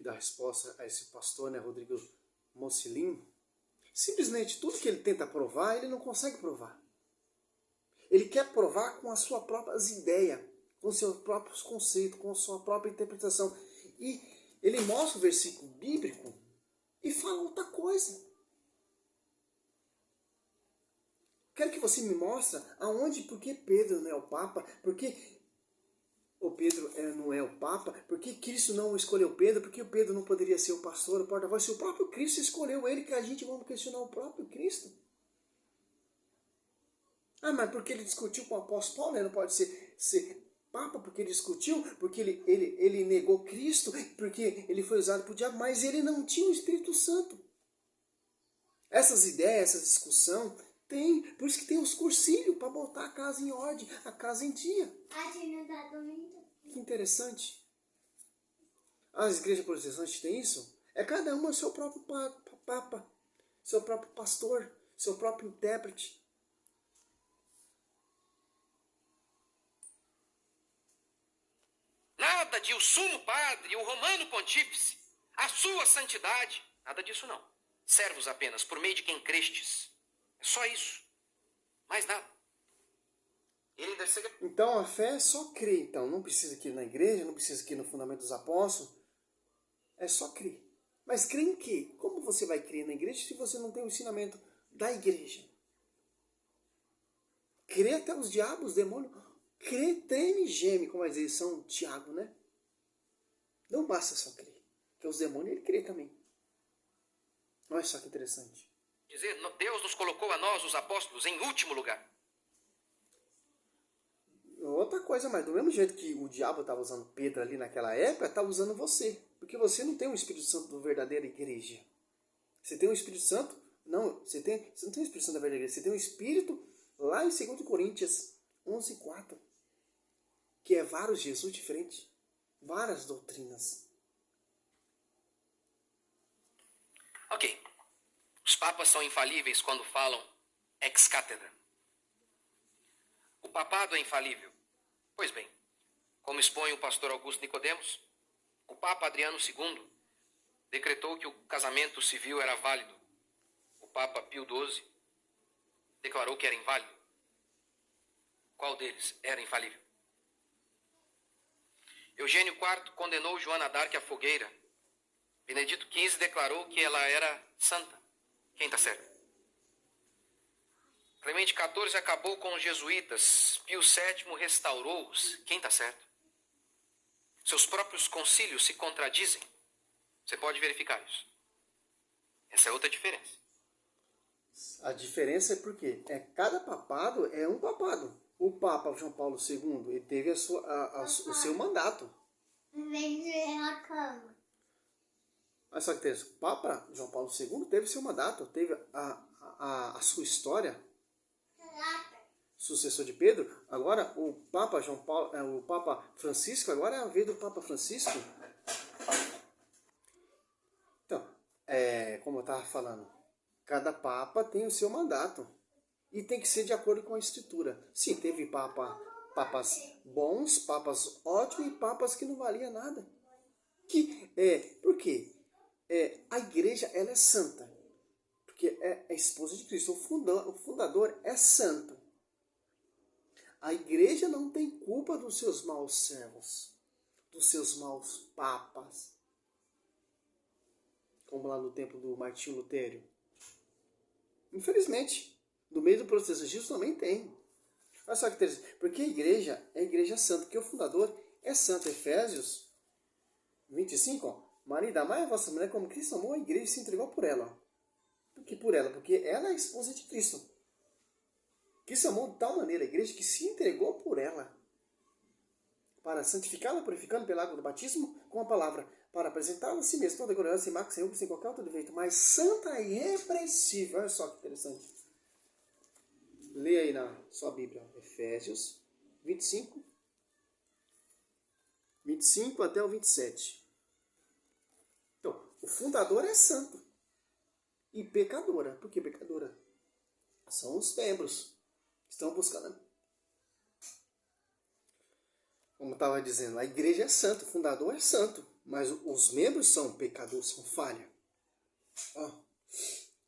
dar resposta a esse pastor, né, Rodrigo Mocilin. Simplesmente tudo que ele tenta provar, ele não consegue provar. Ele quer provar com as suas próprias ideias, com os seus próprios conceitos, com a sua própria interpretação. E ele mostra o versículo bíblico e fala outra coisa. Quero que você me mostre aonde, por que Pedro não é o Papa, por que o Pedro não é o Papa, por que Cristo não escolheu Pedro, por que o Pedro não poderia ser o pastor, o porta-voz, se o próprio Cristo escolheu ele, que a gente vamos questionar o próprio Cristo. Ah, mas porque ele discutiu com o apóstolo Paulo, ele não pode ser Papa porque ele discutiu, porque ele negou Cristo, porque ele foi usado por diabo, mas ele não tinha o Espírito Santo. Essas ideias, essa discussão, por isso que tem os cursilhos para botar a casa em ordem, a casa em dia. Que interessante. As igrejas protestantes têm isso? É cada uma o seu próprio papa, seu próprio pastor, seu próprio intérprete. Nada de o sumo padre, o romano pontífice, a sua santidade. Nada disso não. Servos apenas, por meio de quem crestes. É só isso. Mais nada. Então a fé é só crer. Então não precisa aqui na igreja, não precisa aqui no fundamento dos apóstolos. É só crer. Mas crer em quê? Como você vai crer na igreja se você não tem o ensinamento da igreja? Crer até os diabos, os demônios. Crer, treme e geme, como vai dizer São Tiago, né? Não basta só crer. Porque os demônios, ele crê também. Olha só que interessante. Dizer, Deus nos colocou a nós, os apóstolos, em último lugar. Outra coisa, mas do mesmo jeito que o diabo estava usando Pedro ali naquela época, está usando você. Porque você não tem o Espírito Santo da verdadeira igreja. Você tem o Espírito Santo? Não, você não tem o Espírito Santo da verdadeira igreja. Você tem o Espírito lá em 2 Coríntios 11:4. Que é vários Jesus diferentes. Várias doutrinas. Ok. Os papas são infalíveis quando falam ex cátedra. O papado é infalível. Pois bem, como expõe o pastor Augusto Nicodemos, o Papa Adriano II decretou que o casamento civil era válido. O Papa Pio XII declarou que era inválido. Qual deles era infalível? Eugênio IV condenou Joana d'Arc à fogueira. Benedito XV declarou que ela era santa. Quem está certo? Clemente XIV acabou com os jesuítas. Pio VII restaurou-os. Quem está certo? Seus próprios concílios se contradizem. Você pode verificar isso. Essa é outra diferença. A diferença é porque cada papado é um papado. O Papa João Paulo II ele teve o seu mandato. Olha só que interessante. O Papa João Paulo II teve seu mandato, teve a sua história. Sucessor de Pedro. Agora o Papa o Papa Francisco, agora é a vez do Papa Francisco. Então, como eu estava falando, cada Papa tem o seu mandato. E tem que ser de acordo com a Escritura. Sim, teve papas bons, papas ótimos e papas que não valiam nada. Por quê? A igreja ela é santa. Porque é a esposa de Cristo. O fundador é santo. A igreja não tem culpa dos seus maus servos, dos seus maus papas. Como lá no tempo do Martinho Lutero. Infelizmente, no meio do protestantismo também tem. Olha só que interessante. Porque a igreja é a igreja santa, porque o fundador é santo. Efésios 25, ó. Marido, amai a vossa mulher como Cristo amou a igreja e se entregou por ela. Por que por ela? Porque ela é a esposa de Cristo. Cristo amou de tal maneira a igreja que se entregou por ela. Para santificá-la, purificando pela água do batismo com a palavra. Para apresentá-la a si mesma, toda gloriosa, sem mácula, sem ruga, sem qualquer outro defeito. Mas santa e irrepreensível. Olha só que interessante. Leia aí na sua Bíblia. Efésios 25 até o 27. Então, o fundador é santo. E pecadora. Por que pecadora? São os membros que estão buscando. Como eu estava dizendo, a igreja é santa, o fundador é santo. mas os membros são pecadores, são falha. Ó,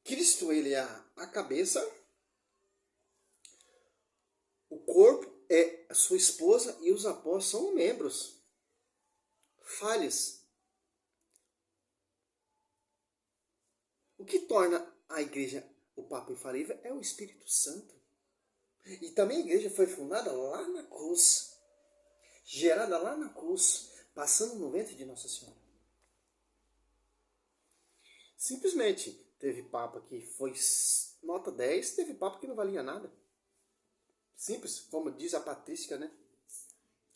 Cristo, ele é a cabeça, o corpo é a sua esposa e os apóstolos são membros. Falhas. O que torna a igreja o Papa infalível é o Espírito Santo. E também a igreja foi fundada lá na cruz, gerada lá na cruz, passando no ventre de Nossa Senhora. Simplesmente, teve Papa que foi nota 10, teve Papa que não valia nada. Simples, como diz a patrística, né?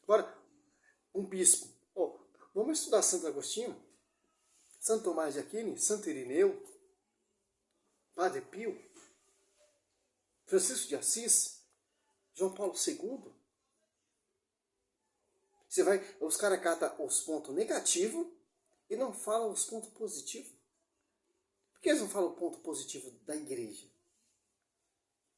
Agora, um bispo. Vamos estudar Santo Agostinho, Santo Tomás de Aquino, Santo Irineu, Padre Pio, Francisco de Assis, João Paulo II. Os caras catam os pontos negativos e não falam os pontos positivos. Por que eles não falam o ponto positivo da igreja?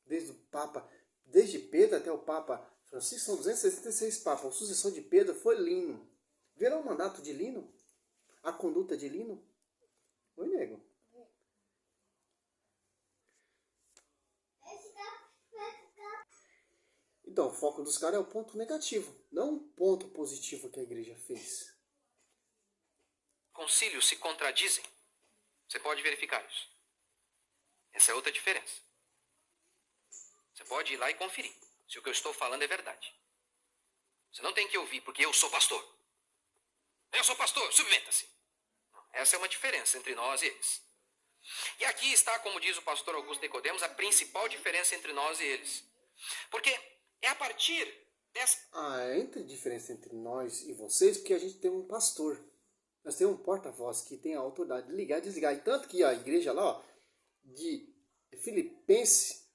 Desde Pedro até o Papa Francisco, são 266 papas. A sucessão de Pedro foi Lino. Viram o mandato de Lino? A conduta de Lino? Oi, nego. Então, o foco dos caras é o ponto negativo, não o ponto positivo que a igreja fez. Concílios se contradizem. Você pode verificar isso. Essa é outra diferença. Você pode ir lá e conferir se o que eu estou falando é verdade. Você não tem que ouvir porque eu sou pastor. Eu sou pastor, submeta-se. Essa é uma diferença entre nós e eles. E aqui está, como diz o pastor Augusto Nicodemos, a principal diferença entre nós e eles. Porque é a partir dessa... Entre diferença entre nós e vocês, porque a gente tem um pastor. Nós temos um porta-voz que tem a autoridade de ligar e desligar. E tanto que a igreja lá, de Filipenses,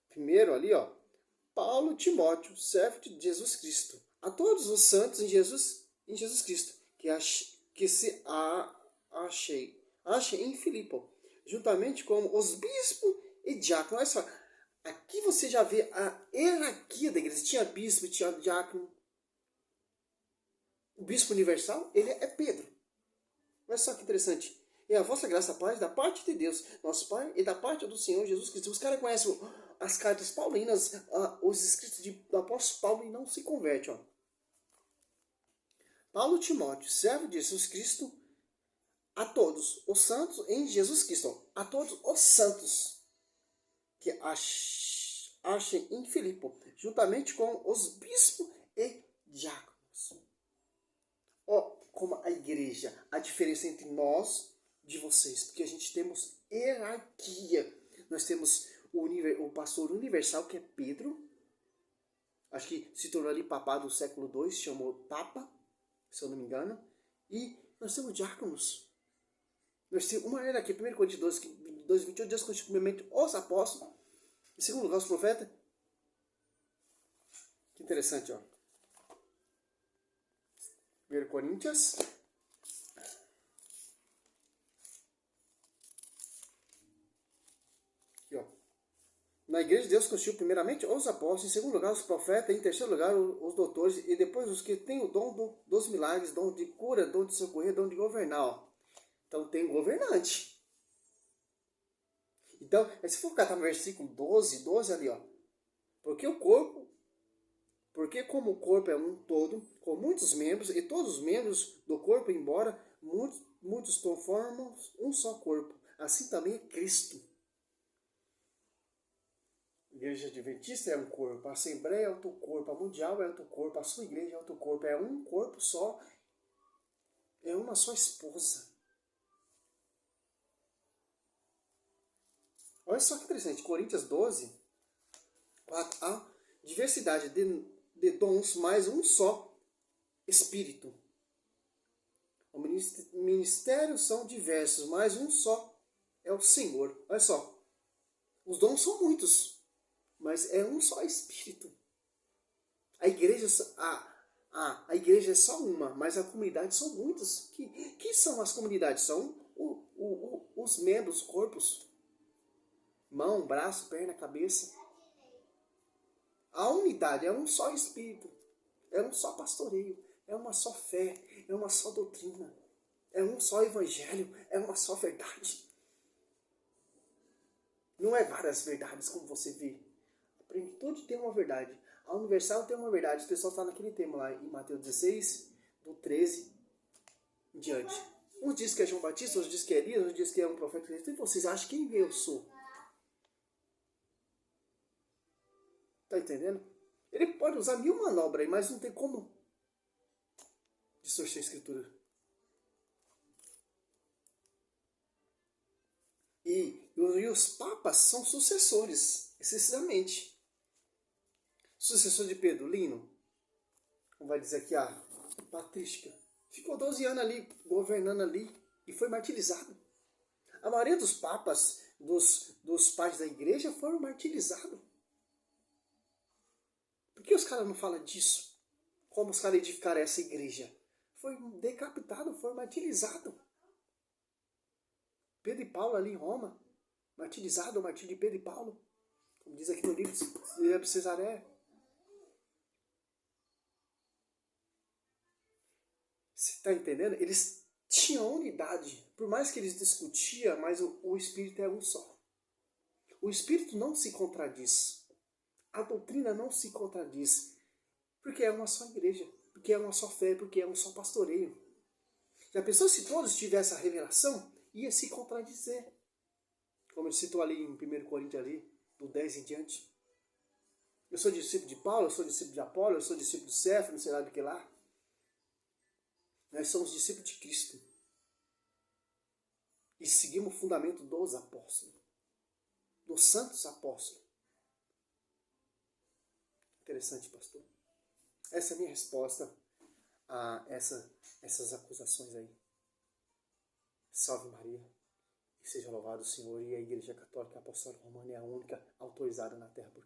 primeiro ali, Paulo Timóteo, servo de Jesus Cristo, a todos os santos em Jesus Cristo, que se achem em Filipe, juntamente com os bispos e diáconos. Olha só, aqui você já vê a hierarquia da igreja. Tinha bispo, tinha diácono. O bispo universal, ele é Pedro. Olha só que interessante. E a vossa graça, paz, da parte de Deus, nosso Pai, e da parte do Senhor Jesus Cristo. Os caras conhecem as cartas paulinas, os escritos do apóstolo Paulo, e não se converte. Paulo Timóteo, servo de Jesus Cristo, a todos os santos em Jesus Cristo. A todos os santos que achem em Filipe, juntamente com os bispos e diáconos. Como a igreja, a diferença entre nós de vocês, porque a gente temos hierarquia. Nós temos o pastor universal, que é Pedro, acho que se tornou ali papado no século II, se chamou Papa, se eu não me engano, e nós temos diáconos. Nós temos uma hierarquia, 1 Coríntios 12, 28, Deus constituiu primeiramente os apóstolos, em segundo lugar os profetas. Que interessante, 1 Coríntios. Aqui, Na igreja, Deus constituiu primeiramente os apóstolos, em segundo lugar os profetas, em terceiro lugar os doutores, e depois os que têm o dom dos milagres, dom de cura, dom de socorrer, dom de governar. Então tem governante. Então, se for catar no versículo 12 ali, porque como o corpo é um todo, com muitos membros, e todos os membros do corpo, embora muitos formam um só corpo, assim também é Cristo. A igreja adventista é um corpo, a Assembleia é outro corpo, a Mundial é outro corpo, a sua igreja é outro corpo, é um corpo só, é uma só esposa. Olha só que interessante, Coríntios 12, 4, a diversidade de dons, mas um só Espírito. Os ministérios são diversos, mas um só é o Senhor. Olha só, os dons são muitos, mas é um só Espírito. A igreja é só uma, mas a comunidade são muitas. Que são as comunidades? São os membros, corpos. Mão, braço, perna, cabeça. A unidade é um só Espírito. É um só pastoreio. É uma só fé, é uma só doutrina, é um só evangelho, é uma só verdade. Não é várias verdades como você vê. A plenitude tem uma verdade, a universal tem uma verdade. O pessoal está naquele tema lá em Mateus 16, do 13 em diante. Uns dizem que é João Batista, outros dizem que é Elias, outros dizem que é um profeta. E vocês acham quem eu sou? Tá entendendo? Ele pode usar mil manobras aí, mas não tem como distorcer a escritura. E os papas são sucessores, excessivamente. Sucessor de Pedro, Lino, como vai dizer aqui a patrística, ficou 12 anos ali, governando ali, e foi martirizado. A maioria dos papas, dos pais da igreja, foram martirizados. Por que os caras não falam disso? Como os caras edificaram essa igreja? Foi decapitado, foi martirizado. Pedro e Paulo ali em Roma, martirizado, o martírio de Pedro e Paulo, como diz aqui no livro de Cesaré. Você está entendendo? Eles tinham unidade. Por mais que eles discutiam, mas o Espírito é um só. O Espírito não se contradiz. A doutrina não se contradiz. Porque é uma só igreja. Porque é uma só fé. Porque é um só pastoreio. Já pensou se todos tivessem a revelação? Ia se contradizer. Como ele citou ali em 1 Coríntios, ali, do 10 em diante. Eu sou discípulo de Paulo, eu sou discípulo de Apolo, eu sou discípulo de Cefo, não sei lá do que lá. Nós somos discípulos de Cristo. E seguimos o fundamento dos apóstolos. Dos santos apóstolos. Interessante, pastor. Essa é a minha resposta a essas acusações aí. Salve Maria. E seja louvado o Senhor. E a Igreja Católica Apostólica Romana é a única autorizada na terra por